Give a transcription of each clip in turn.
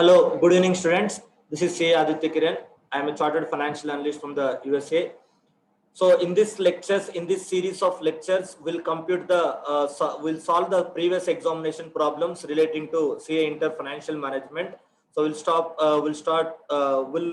Hello, good evening, students. This is C. Aditya Kiran. I am a chartered financial analyst from the USA. So, in this series of lectures, we'll solve the previous examination problems relating to CA Inter Financial Management. So, we'll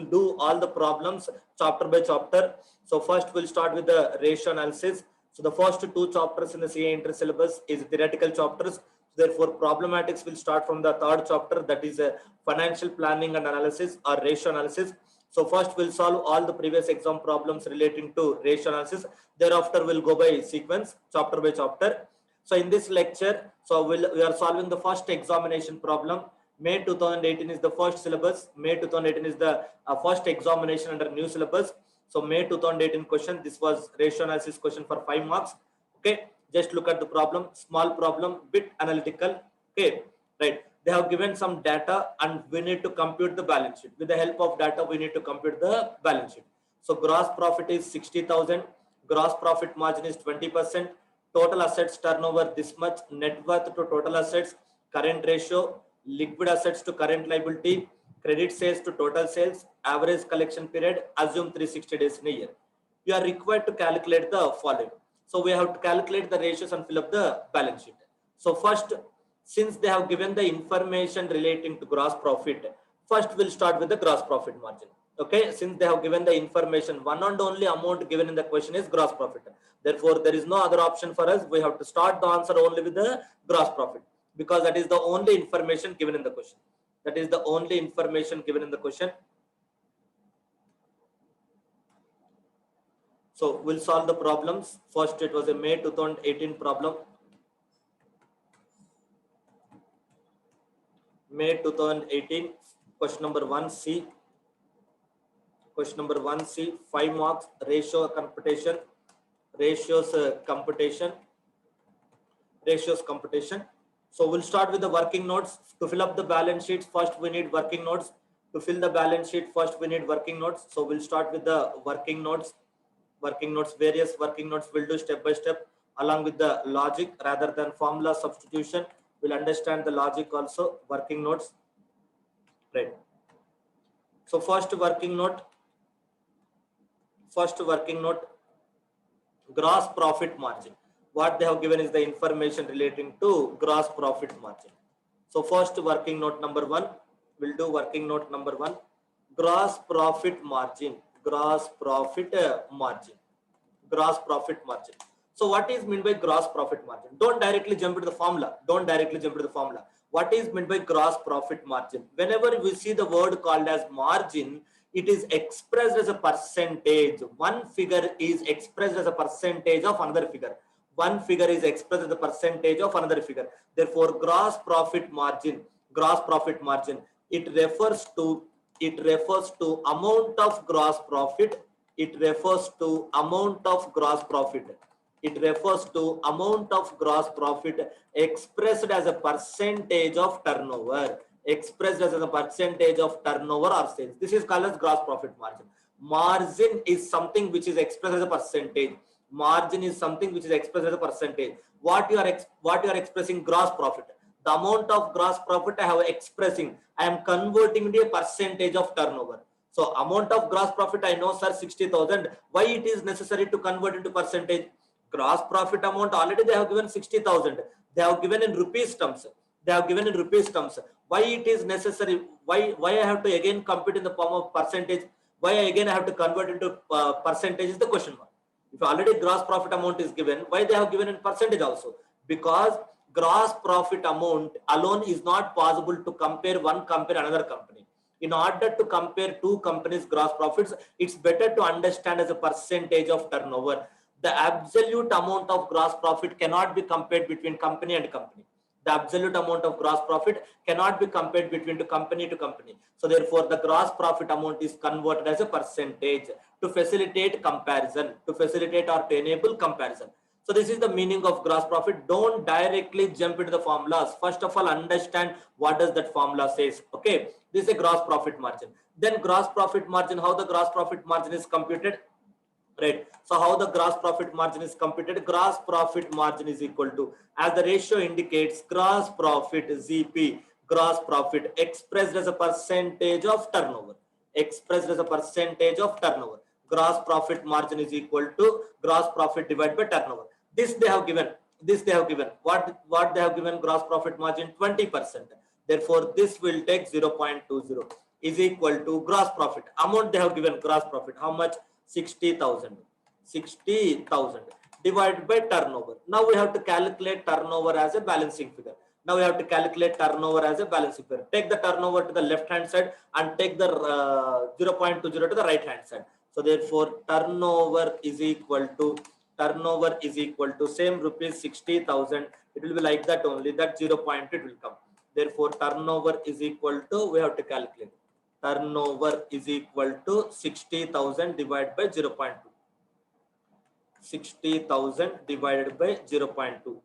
do all the problems chapter by chapter. So, first we'll start with the ratio analysis. So, the first two chapters in the CA Inter syllabus is theoretical chapters. Therefore, problematics will start from the third chapter, that is financial planning and analysis or ratio analysis. So first we'll solve all the previous exam problems relating to ratio analysis. Thereafter we'll go by sequence, chapter by chapter. So in this lecture, we are solving the first examination problem. May 2018 is the first syllabus. May 2018 is the first examination under new syllabus. So May 2018 question, this was ratio analysis question for 5 marks. Okay, just look at the problem, small problem, bit analytical. Okay, right. They have given some data and we need to compute the balance sheet. With the help of data, we need to compute the balance sheet. So gross profit is 60,000. Gross profit margin is 20%. Total assets turnover this much. Net worth to total assets. Current ratio. Liquid assets to current liability. Credit sales to total sales. Average collection period. Assume 360 days in a year. You are required to calculate the following. So we have to calculate the ratios and fill up the balance sheet. So first, since they have given the information relating to gross profit, first we'll start with the gross profit margin. Okay, since they have given the information, one and only amount given in the question is gross profit. Therefore, there is no other option for us. We have to start the answer only with the gross profit because that is the only information given in the question. That is the only information given in the question. So we'll solve the problems. First, it was a May 2018 problem. May 2018, question number 1C. Question number 1C, 5 marks, ratio computation, ratios computation. So we'll start with the working notes. To fill up the balance sheets, first we need working notes. To fill the balance sheet, first we need working notes. So we'll start with the working notes. Various working notes we'll do step by step along with the logic rather than formula substitution. We'll understand the logic also, working notes. Right. So first working note, gross profit margin. What they have given is the information relating to gross profit margin. So first working note number 1, we'll do working note number 1, gross profit margin. Gross profit margin. So what is meant by gross profit margin? Don't directly jump into the formula. What is meant by gross profit margin? Whenever we see the word called as margin, it is expressed as a percentage. One figure is expressed as a percentage of another figure. One figure is expressed as a percentage of another figure. Therefore, gross profit margin, it refers to amount of gross profit. It refers to amount of gross profit expressed as a percentage of turnover. Or sales. This is called as gross profit margin. Margin is something which is expressed as a percentage. What you are expressing gross profit. The amount of gross profit I am converting into a percentage of turnover. So amount of gross profit I know, sir, 60,000. Why it is necessary to convert into percentage? Gross profit amount already they have given 60,000. They have given in rupees terms. Why it is necessary? Why I have to again compute in the form of percentage? Why again I have to convert into percentage is the question mark. If already gross profit amount is given, why they have given in percentage also? Because gross profit amount alone is not possible to compare another company. In order to compare two companies' gross profits, it's better to understand as a percentage of turnover. The absolute amount of gross profit cannot be compared between company and company. The absolute amount of gross profit cannot be compared between company to company. So therefore, the gross profit amount is converted as a percentage to facilitate comparison, or to enable comparison. So this is the meaning of gross profit. Don't directly jump into the formulas. First of all, understand what does that formula says. Okay, this is a gross profit margin. Then gross profit margin, how the gross profit margin is computed? Right. So how the gross profit margin is computed? Gross profit margin is equal to, as the ratio indicates, gross profit GP. gross profit expressed as a percentage of turnover. Expressed as a percentage of turnover. Gross profit margin is equal to gross profit divided by turnover. This they have given. This they have given. What they have given? Gross profit margin 20%. Therefore, this will take 0.20 is equal to gross profit. Amount they have given gross profit. How much? 60,000. 60,000 divided by turnover. Now we have to calculate turnover as a balancing figure. Now we have to calculate turnover as a balancing figure. Take the turnover to the left hand side and take the 0.20 to the right hand side. So therefore, turnover is equal to same rupees 60,000. It will be like that only. That 0 point it will come. Therefore, turnover is equal to, we have to calculate. Turnover is equal to 60,000 divided by 0.2. 60,000 divided by 0.2.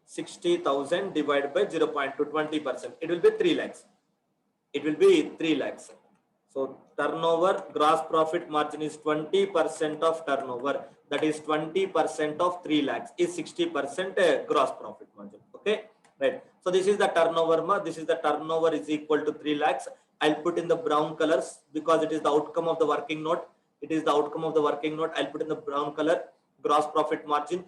60,000 divided by 0.2, 20%. It will be 3 lakhs. It will be 3 lakhs. So turnover, gross profit margin is 20% of turnover. That is 20% of 3 lakhs is 60% gross profit margin. Okay, right. So this is the turnover. This is the turnover is equal to 3 lakhs. I'll put in the brown colors because it is the outcome of the working note. It is the outcome of the working note. I'll put in the brown color, gross profit margin.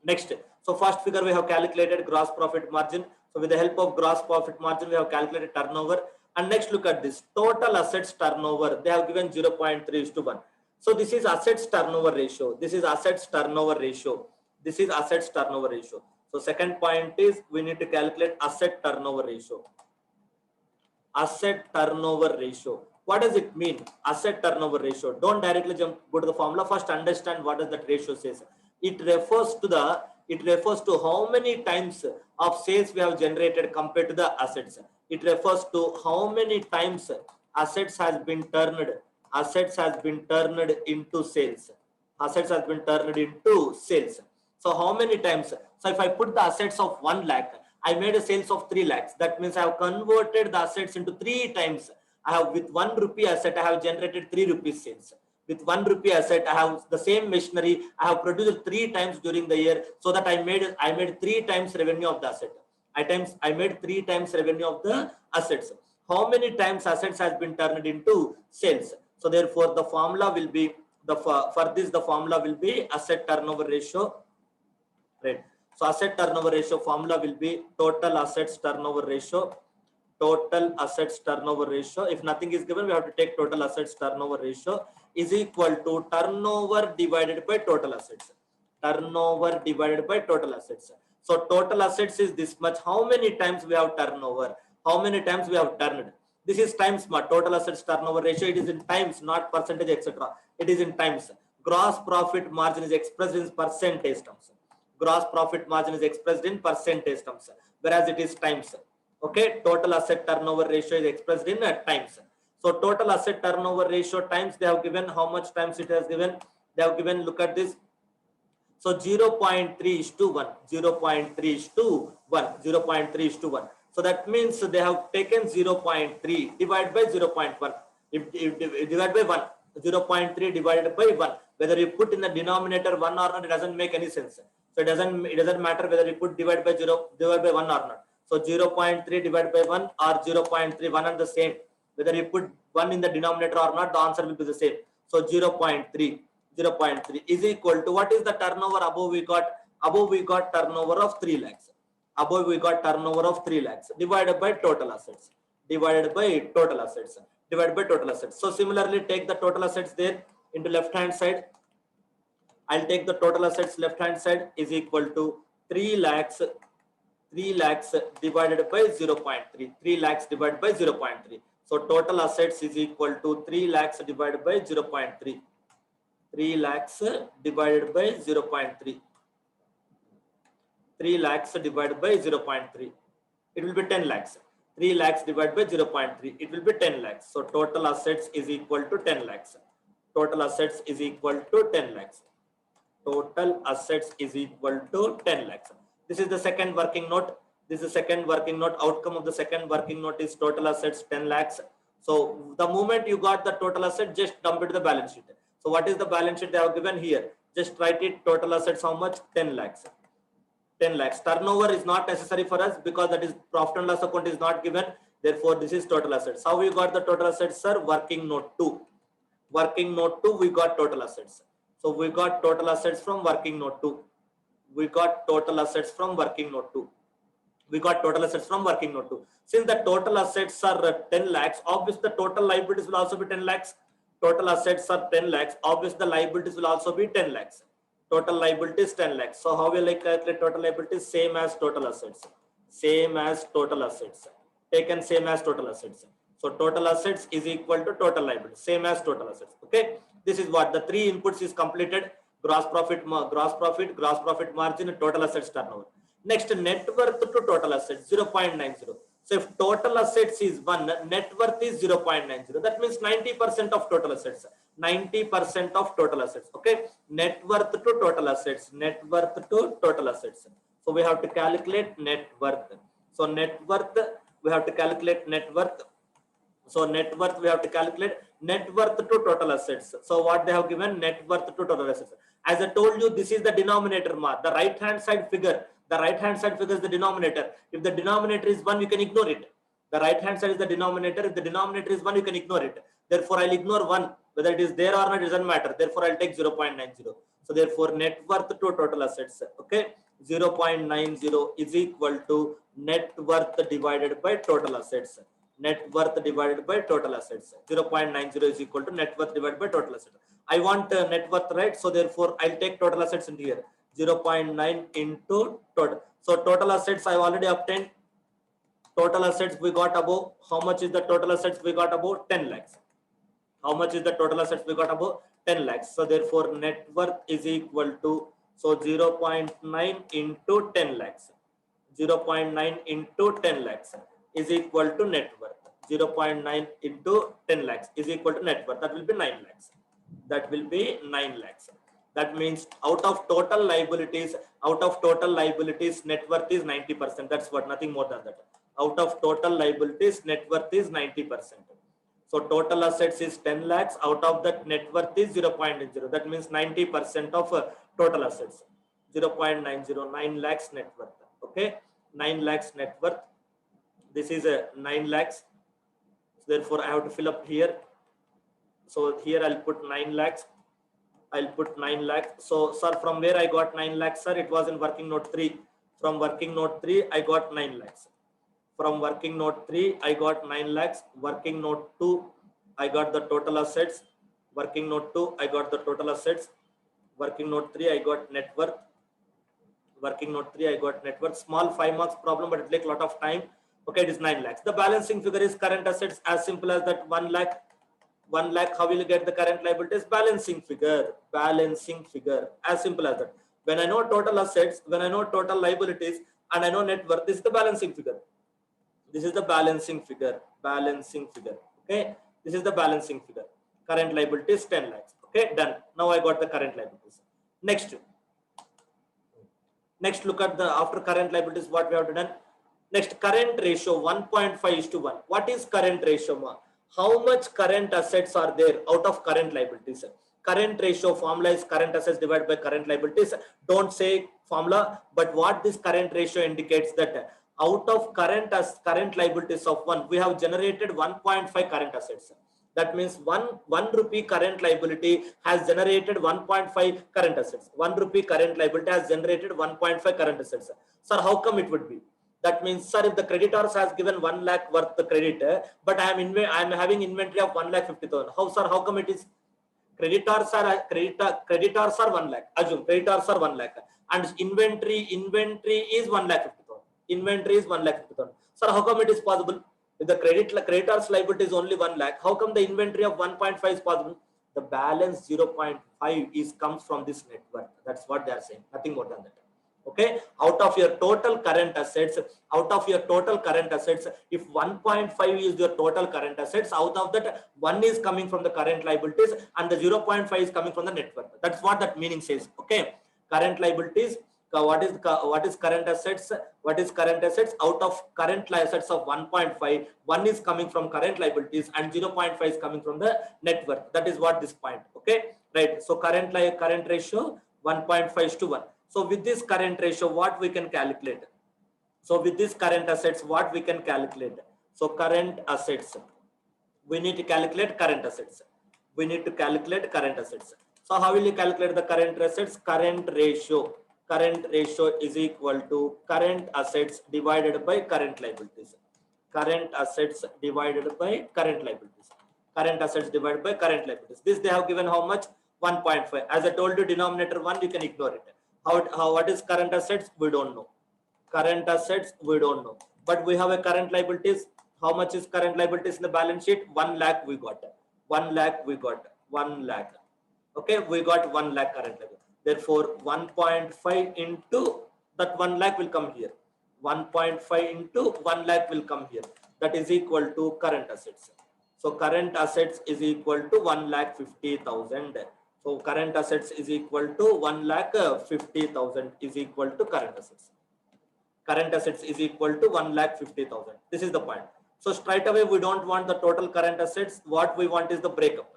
Next, so first figure we have calculated gross profit margin. So with the help of gross profit margin, we have calculated turnover. And next, look at this total assets turnover. They have given 0.3:1. So this is assets turnover ratio. This is assets turnover ratio. This is assets turnover ratio. So second point is we need to calculate asset turnover ratio. Asset turnover ratio. What does it mean? Asset turnover ratio. Don't directly go to the formula. First, understand what does that ratio says. It refers to how many times of sales we have generated compared to the assets. It refers to how many times assets has been turned into sales. Assets has been turned into sales. So how many times? So if I put the assets of 1 lakh, I made a sales of 3 lakhs. That means I have converted the assets into 3 times. I have with 1 rupee asset, I have generated 3 rupees sales. With 1 rupee asset, I have the same machinery. I have produced 3 times during the year, so that I made 3 times revenue of the asset. I made 3 times revenue of the assets. How many times assets has been turned into sales? So therefore, the formula will be the formula will be asset turnover ratio. Right. So asset turnover ratio formula will be total assets turnover ratio. Total assets turnover ratio. If nothing is given, we have to take total assets turnover ratio is equal to turnover divided by total assets. Turnover divided by total assets. So total assets is this much. How many times we have turnover? How many times we have turned? This is times total assets turnover ratio. It is in times, not percentage, etc. It is in times. Gross profit margin is expressed in percentage terms. Gross profit margin is expressed in percentage terms, whereas it is times. Okay, total asset turnover ratio is expressed in times. So total asset turnover ratio times, they have given how much times it has given. They have given, look at this. So 0.3:1, 0.3:1, 0.3:1. So that means they have taken 0.3 divided by 0.1. If divided by 1, 0.3 divided by 1. Whether you put in the denominator 1 or not, it doesn't make any sense. So it doesn't matter whether you put divided by 1 or not. So 0.3 divided by 1 or 0.3, one are the same. Whether you put 1 in the denominator or not, the answer will be the same. So 0.3 is equal to, what is the turnover above we got? Above we got turnover of 3 lakhs. Above we got turnover of 3 lakhs divided by total assets. Divided by total assets. Divided by total assets. So similarly, take the total assets there into left hand side. I'll take the total assets left hand side is equal to 3 lakhs divided by 0.3. 3 lakhs divided by 0.3. So total assets is equal to 3 lakhs divided by 0.3. 3 lakhs divided by 0.3. 3 lakhs divided by 0.3. It will be 10 lakhs. 3 lakhs divided by 0.3. It will be 10 lakhs. So total assets is equal to 10 lakhs. Total assets is equal to 10 lakhs. Total assets is equal to 10 lakhs. This is the second working note. This is the second working note. Outcome of the second working note is total assets 10 lakhs. So the moment you got the total asset, just dump it to the balance sheet. So what is the balance sheet they have given here? Just write it. Total assets how much? 10 lakhs. 10 lakhs. Turnover is not necessary for us because that is profit and loss account is not given. Therefore, this is total assets. How we got the total assets, sir? Working note 2. Working note 2, we got total assets. So we got total assets from working note 2. We got total assets from working note 2. We got total assets from working note 2. Since the total assets are 10 lakhs, obviously the total liabilities will also be 10 lakhs. Total assets are 10 lakhs. Obviously the liabilities will also be 10 lakhs. Total liabilities 10 lakhs. So how will I calculate total liabilities? Same as total assets. Same as total assets. Taken same as total assets. So total assets is equal to total liabilities. Same as total assets. Okay. This is what the 3 inputs is completed. Gross profit margin, and total assets turnover. Next, net worth to total assets 0.90. So if total assets is 1, net worth is 0.90. That means 90% of total assets. 90% of total assets. Okay. Net worth to total assets. Net worth to total assets. So we have to calculate net worth. So net worth, we have to calculate net worth. So net worth, we have to calculate net worth to total assets. So what they have given, net worth to total assets. As I told you, this is the denominator mark. The right hand side figure. The right hand side figure is the denominator. If the denominator is 1, you can ignore it. The right hand side is the denominator. If the denominator is 1, you can ignore it. Therefore, I'll ignore 1. Whether it is there or not, it doesn't matter. Therefore, I'll take 0.90. So therefore, net worth to total assets. Okay. 0.90 is equal to net worth divided by total assets. Net worth divided by total assets. 0.90 is equal to net worth divided by total assets. I want net worth, right? So therefore, I'll take total assets into here. 0.9 into total. So total assets I've already obtained. Total assets we got above. How much is the total assets we got above? 10 lakhs. How much is the total assets we got above? 10 lakhs. So therefore, net worth is equal to, so 0.9 into 10 lakhs. 0.9 into 10 lakhs is equal to net worth. 0.9 into 10 lakhs is equal to net worth. That will be 9 lakhs. That will be 9 lakhs. That means out of total liabilities, net worth is 90%. That's what, nothing more than that. Out of total liabilities, net worth is 90%. So total assets is 10 lakhs. Out of that, net worth is 0.90. That means 90% of total assets. 0.90, 9 lakhs net worth. Okay, 9 lakhs net worth. This is a 9 lakhs. So therefore, I have to fill up here. So here I'll put 9 lakhs. I'll put 9 lakhs. So, sir, from where I got 9 lakhs, sir? It was in working note 3. From working note 3, I got 9 lakhs. From working note 3, I got 9 lakhs. Working note 2, I got the total assets. Working note 2, I got the total assets. Working note 3, I got net worth. Working note 3, I got net worth. Small 5 marks problem, but it takes a lot of time. Okay, it is 9 lakhs. The balancing figure is current assets, as simple as that. 1 lakh. 1 lakh, how will you get the current liabilities? Balancing figure, as simple as that. When I know total assets, when I know total liabilities, and I know net worth, this is the balancing figure. This is the balancing figure, okay? This is the balancing figure. Current liabilities, 10 lakhs, okay? Done. Now I got the current liabilities. Next, look at the, after current liabilities, what we have to done. Next, current ratio, 1.5:1. What is current ratio? How much current assets are there out of current liabilities? Current ratio formula is current assets divided by current liabilities. Don't say formula, but what this current ratio indicates that out of current liabilities of 1, we have generated 1.5 current assets. That means 1 rupee current liability has generated 1.5 current assets. 1 rupee current liability has generated 1.5 current assets. Sir, how come it would be? That means, sir, if the creditors has given 1 lakh worth the credit, but I am having inventory of 1,50,000. How, sir? How come it is? Creditors are 1 lakh. Assume creditors are 1 lakh, and inventory is 1,50,000. Inventory is 1,50,000. Sir, how come it is possible? If the creditors liability is only 1 lakh, how come the inventory of 1.5 is possible? The balance 0.5 comes from this net worth. That's what they are saying. Nothing more than that. Okay, out of your total current assets, if 1.5 is your total current assets, out of that 1 is coming from the current liabilities and the 0.5 is coming from the net worth. That's what that meaning says. Okay, current liabilities, what is current assets? What is current assets? Out of current assets of 1.5, 1 is coming from current liabilities and 0.5 is coming from the net worth. That is what this point. Okay, right. So current ratio 1.5:1. So with this current ratio, what we can calculate? So with this current assets, what we can calculate? So current assets, we need to calculate current assets. We need to calculate current assets. So how will you calculate the current assets? Current ratio is equal to current assets divided by current liabilities. Current assets divided by current liabilities. Current assets divided by current liabilities. This they have given how much? 1.5. As I told you, denominator 1, you can ignore it. What is current assets? We don't know. Current assets, we don't know. But we have a current liabilities. How much is current liabilities in the balance sheet? 1 lakh we got. 1 lakh we got. 1 lakh. Okay, we got 1 lakh current liability. Therefore, 1.5 into that 1 lakh will come here. 1.5 into 1 lakh will come here. That is equal to current assets. So current assets is equal to 1,50,000. So current assets is equal to 1,50,000 is equal to current assets. Current assets is equal to 1,50,000. This is the point. So straight away, we don't want the total current assets. What we want is the breakup.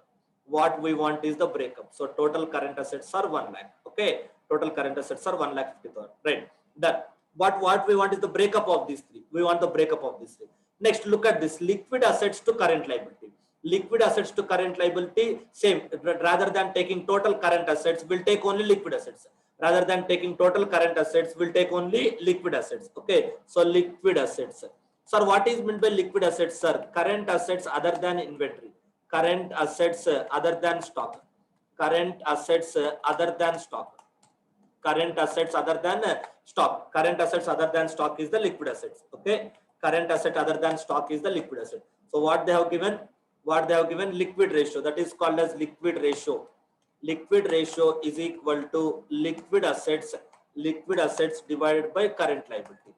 What we want is the breakup. So total current assets are 1 lakh. Okay. Total current assets are 1,50,000. Right. Done. But what we want is the breakup of these three. We want the breakup of these three. Next, look at this. Liquid assets to current liability. Liquid assets to current liability, same. Rather than taking total current assets, we'll take only liquid assets. Rather than taking total current assets, we'll take only liquid assets. Okay. So liquid assets. Sir, what is meant by liquid assets, sir? Current assets other than inventory. Current assets other than stock. Current assets other than stock. Current assets other than stock. Current assets other than stock is the liquid assets. Okay. Current asset other than stock is the liquid asset. So what they have given? What they have given? Liquid ratio. That is called as liquid ratio. Liquid ratio is equal to liquid assets divided by current liability.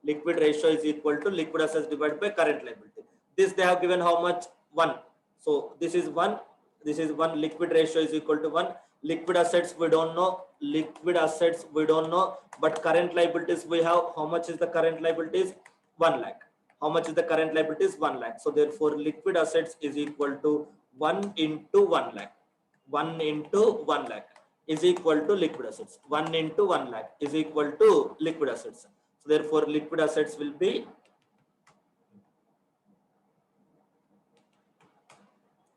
Liquid ratio is equal to liquid assets divided by current liability. This they have given how much? 1. So this is 1. This is 1. Liquid ratio is equal to 1. Liquid assets we don't know. Liquid assets we don't know. But current liabilities we have. How much is the current liabilities? 1 lakh. How much is the current liabilities? 1 lakh. So therefore liquid assets is equal to 1 into 1 lakh. 1 into 1 lakh is equal to liquid assets. 1 into 1 lakh is equal to liquid assets. So therefore liquid assets will be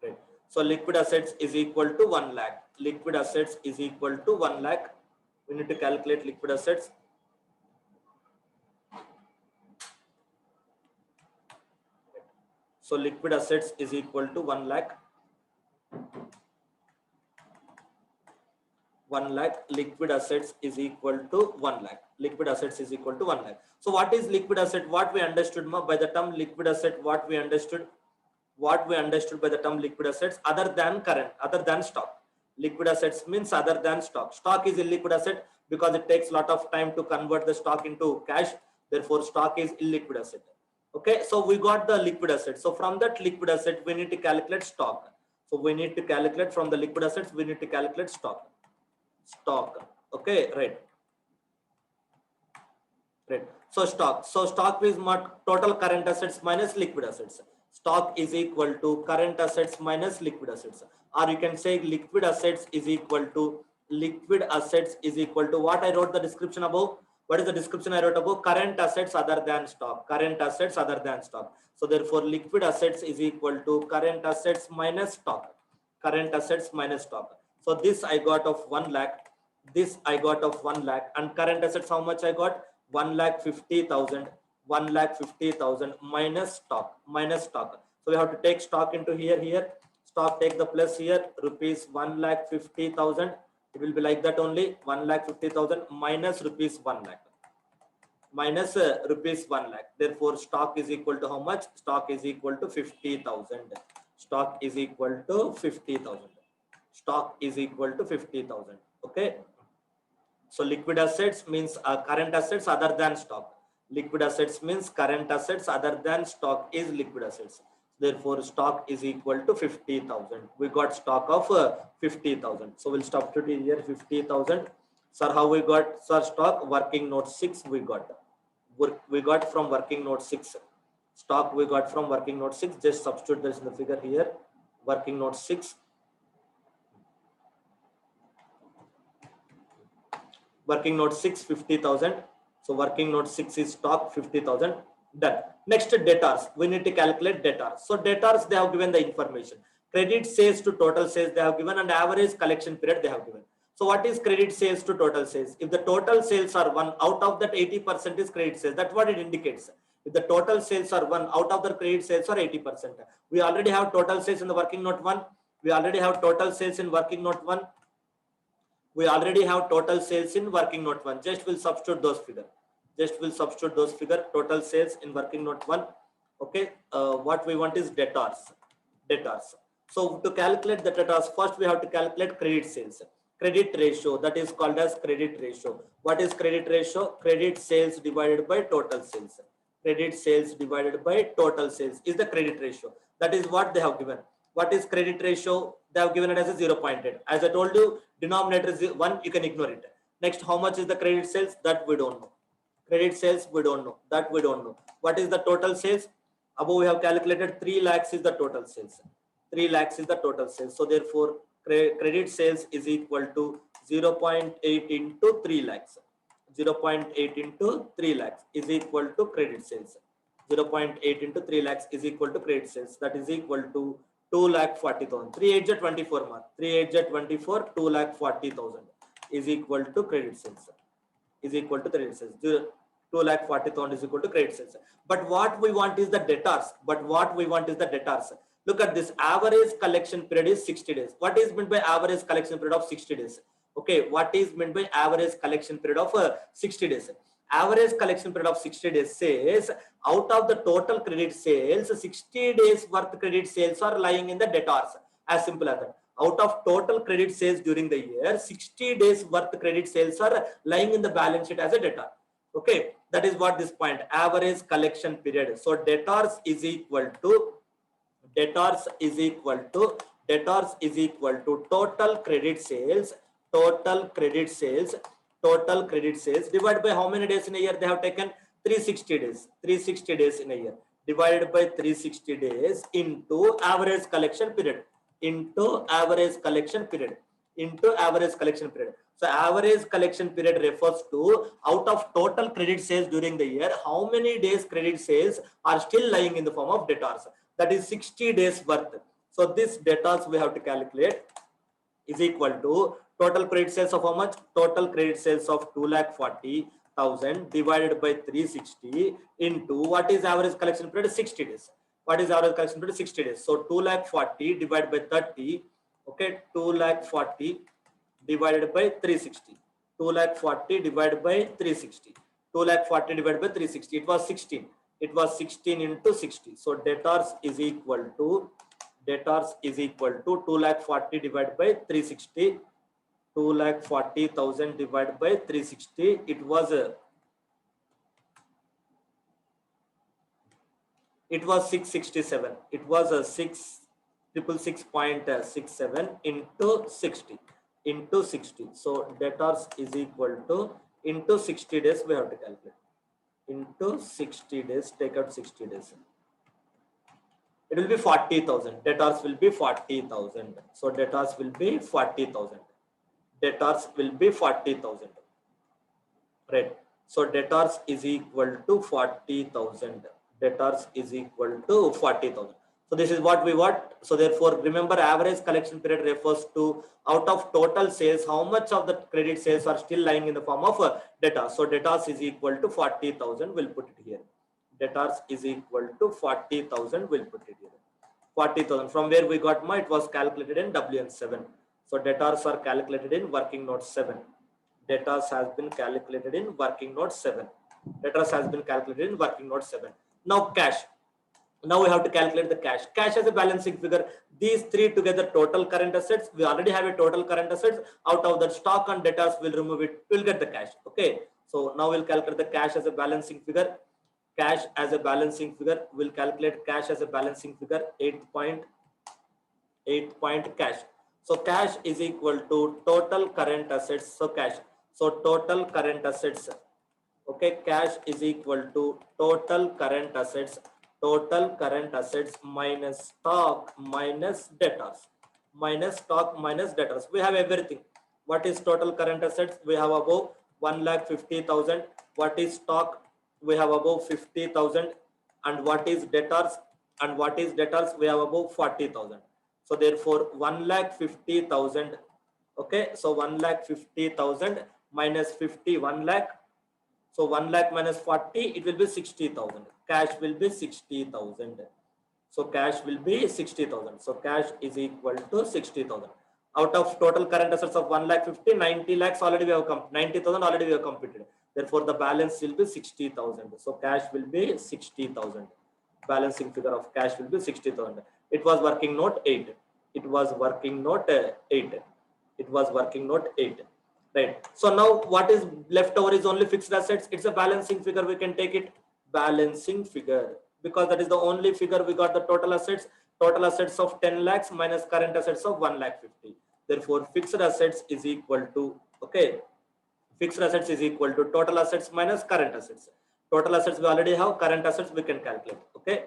right. So liquid assets is equal to 1 lakh. Liquid assets is equal to 1 lakh. We need to calculate liquid assets. So liquid assets is equal to 1 lakh. 1 lakh. Liquid assets is equal to 1 lakh. Liquid assets is equal to 1 lakh. So what is liquid asset? What we understood by the term liquid asset? What we understood by the term liquid assets other than current, other than stock. Liquid assets means other than stock. Stock is illiquid asset because it takes a lot of time to convert the stock into cash. Therefore, stock is illiquid asset. Okay, so we got the liquid asset. So from that liquid asset, we need to calculate stock. So we need to calculate from the liquid assets, we need to calculate stock. Okay, right. So stock is what? Total current assets minus liquid assets. Stock is equal to current assets minus liquid assets, or you can say liquid assets is equal to what I wrote the description above. What is the description I wrote above? Current assets other than stock. Current assets other than stock. So therefore liquid assets is equal to current assets minus stock. Current assets minus stock. So this I got of 1 lakh. This I got of 1 lakh. And current assets, how much I got? 1,50,000. 1,50,000 minus stock. So we have to take stock into here. Stock, take the plus here. Rupees 1,50,000. It will be like that only. 1,50,000 minus rupees 1 lakh. Minus rupees 1 lakh. Therefore, stock is equal to how much? Stock is equal to 50,000. Stock is equal to 50,000. Stock is equal to 50,000. Okay. So liquid assets means current assets other than stock. Liquid assets means current assets other than stock is liquid assets. Therefore, stock is equal to 50,000. We got stock of 50,000. So we'll stop to here 50,000. Sir, how we got? Sir, stock working note 6 we got. We got from working note 6. Stock we got from working note 6. Just substitute this in the figure here. Working note 6. Working note 6, 50,000. So working note 6 is stock, 50,000. Done. Next, debtors. We need to calculate debtors. So debtors, they have given the information. Credit sales to total sales they have given, and average collection period they have given. So what is credit sales to total sales? If the total sales are 1, out of that 80% is credit sales. That's what it indicates. If the total sales are 1, out of the credit sales are 80%. We already have total sales in the working note 1. We already have total sales in working note 1. We already have total sales in working note 1. Just will substitute those figure. Just will substitute those figure. Total sales in working note 1. Okay. What we want is debtors. Debtors. So to calculate the debtors, first we have to calculate credit sales. Credit ratio, that is called as credit ratio. What is credit ratio? Credit sales divided by total sales. Credit sales divided by total sales is the credit ratio. That is what they have given. What is credit ratio? They have given it as a 0.8. As I told you, denominator is 1, you can ignore it. Next, how much is the credit sales? That we don't know. Credit sales, we don't know. That we don't know. What is the total sales? Above we have calculated 3 lakhs is the total sales. 3 lakhs is the total sales. So therefore, credit sales is equal to 0.8 into 3 lakhs. 0.8 into 3 lakhs is equal to credit sales. 0.8 into 3 lakhs is equal to credit sales. That is equal to 2,40,000. 3 8 is 24 mark. 3 8 is 24. 2,40,000 is equal to credit sales. Is equal to credit sales. 2,40,000 is equal to credit sales. But what we want is the debtors. Look at this. Average collection period is 60 days. What is meant by average collection period of 60 days? Okay, what is meant by average collection period of 60 days? Average collection period of 60 days says out of the total credit sales, 60 days worth credit sales are lying in the debtors. As simple as that. Out of total credit sales during the year, 60 days worth credit sales are lying in the balance sheet as a debtor. Okay, that is what this point, average collection period. So debtors is equal to total credit sales divided by how many days in a year they have taken? 360 days in a year, divided by 360 days into average collection period. So average collection period refers to out of total credit sales during the year, how many days credit sales are still lying in the form of debtors. That is 60 days worth. So this debtors we have to calculate is equal to total credit sales of how much? Total credit sales of 2,40,000 divided by 360 into what is average collection period? 60 days. What is average collection period? 60 days. So 2,40,000 divided by 30. Okay, 2,40,000 divided by 360. 2,40,000 divided by 360. 2,40,000 divided by 360. It was 16. It was 16 into 60. So debtors is equal to 2,40,000 divided by 360. 2,40,000 divided by 360. It was 667. It was a 666.67 into 60. So debtors is equal to into 60 days we have to calculate. Into 60 days, take out 60 days. It will be 40,000. Debtors will be 40,000. So debtors will be 40,000. Right. So debtors is equal to 40,000. So this is what we want. So therefore, remember average collection period refers to out of total sales, how much of the credit sales are still lying in the form of debtors. So debtors is equal to 40,000. We'll put it here. Debtors is equal to 40,000. We'll put it here. 40,000. From where we got it was calculated in WN7. So debtors are calculated in working note 7. Debtors has been calculated in working note 7. Now cash. Now we have to calculate the cash. Cash as a balancing figure. These three together total current assets. We already have a total current assets. Out of that stock and debtors, we'll remove it. We'll get the cash. Okay. So now we'll calculate the cash as a balancing figure. We'll calculate cash as a balancing figure. 8 point cash. So cash is equal to total current assets. So cash. So total current assets. Okay. Cash is equal to total current assets. Total current assets minus stock minus debtors. We have everything. What is total current assets? We have above 1,50,000. What is stock? We have above 50,000. And what is debtors? And what is debtors? We have above 40,000. So therefore 1,50,000. Okay, so 1,50,000 minus 50, 1 lakh. So 1 lakh minus 40, it will be 60,000. Cash will be 60,000. So cash will be 60,000. So cash is equal to 60,000. Out of total current assets of 1,50,000, 90 lakhs already we have 90,000 already we have completed. Therefore, the balance will be 60,000. So cash will be 60,000. Balancing figure of cash will be 60,000. It was working note 8. It was working note 8. It was working note 8. Right. So now what is left over is only fixed assets. It's a balancing figure. We can take it balancing figure because that is the only figure we got the total assets. Total assets of 10 lakhs minus current assets of 1,50,000. Therefore, fixed assets is equal to, okay, fixed assets is equal to total assets minus current assets. Total assets we already have, current assets we can calculate. Okay,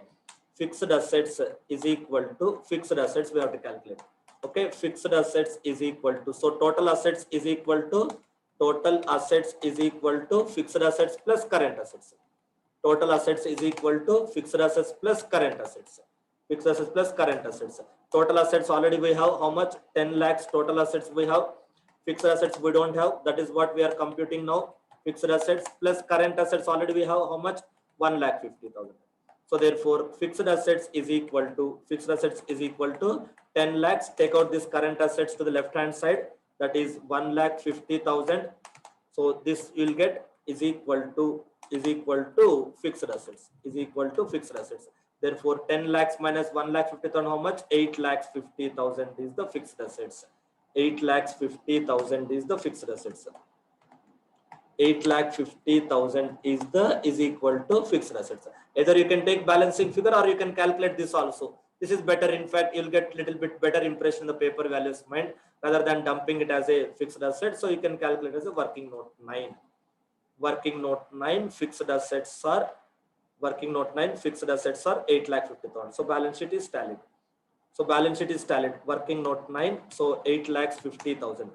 fixed assets is equal to fixed assets we have to calculate. Okay, fixed assets is equal to, so total assets is equal to fixed assets plus current assets. Total assets is equal to fixed assets plus current assets. Fixed assets plus current assets. Total assets already we have how much? 10 lakhs total assets we have. Fixed assets we don't have. That is what we are computing now. Fixed assets plus current assets already we have how much? 1,50,000. So therefore, fixed assets is equal to 10 lakhs. Take out this current assets to the left hand side. That is 1,50,000. So this you will get is equal to fixed assets. Is equal to fixed assets. Therefore, 10 lakhs minus 1,50,000 how much? 8,50,000 is the fixed assets. 8,50,000 is the fixed assets. 8,50,000 is equal to fixed assets. Either you can take balancing figure or you can calculate this also. This is better. In fact, you'll get little bit better impression in the paper values mind rather than dumping it as a fixed asset. So you can calculate as a working note 9. Working note 9 fixed assets are 8,50,000. So balance sheet is tallied. Working note 9. So 8,50,000.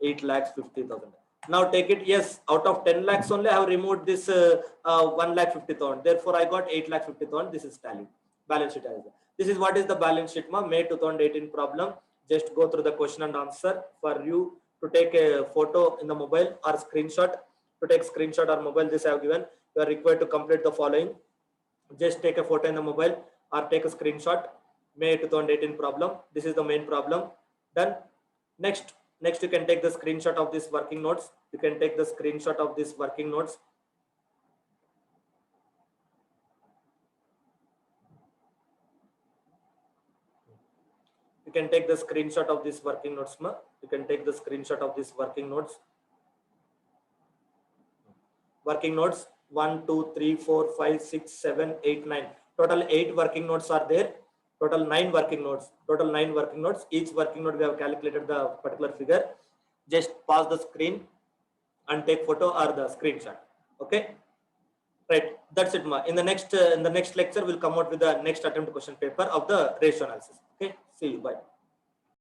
8,50,000. Now take it, yes, out of 10 lakhs only I have removed this 1,50,000. Therefore, I got 8,50,000. This is tallied. Balance sheet as well. This is what is the balance sheet, May 2018 problem. Just go through the question and answer. For you to take a photo in the mobile or screenshot, to take screenshot or mobile, this I have given. You are required to complete the following. Just take a photo in the mobile or take a screenshot. May 2018 problem. This is the main problem. Then next you can take the screenshot of this working notes. You can take the screenshot of this working notes. You can take the screenshot of this working notes. You can take the screenshot of this working notes. Working notes 1, 2, 3, 4, 5, 6, 7, 8, 9. Total 8 working notes are there. Total 9 working notes. Each working note we have calculated the particular figure. Just pause the screen and take photo or the screenshot. Okay. Right. That's it. In the next lecture, we'll come out with the next attempt question paper of the ratio analysis. Okay. See you. Bye.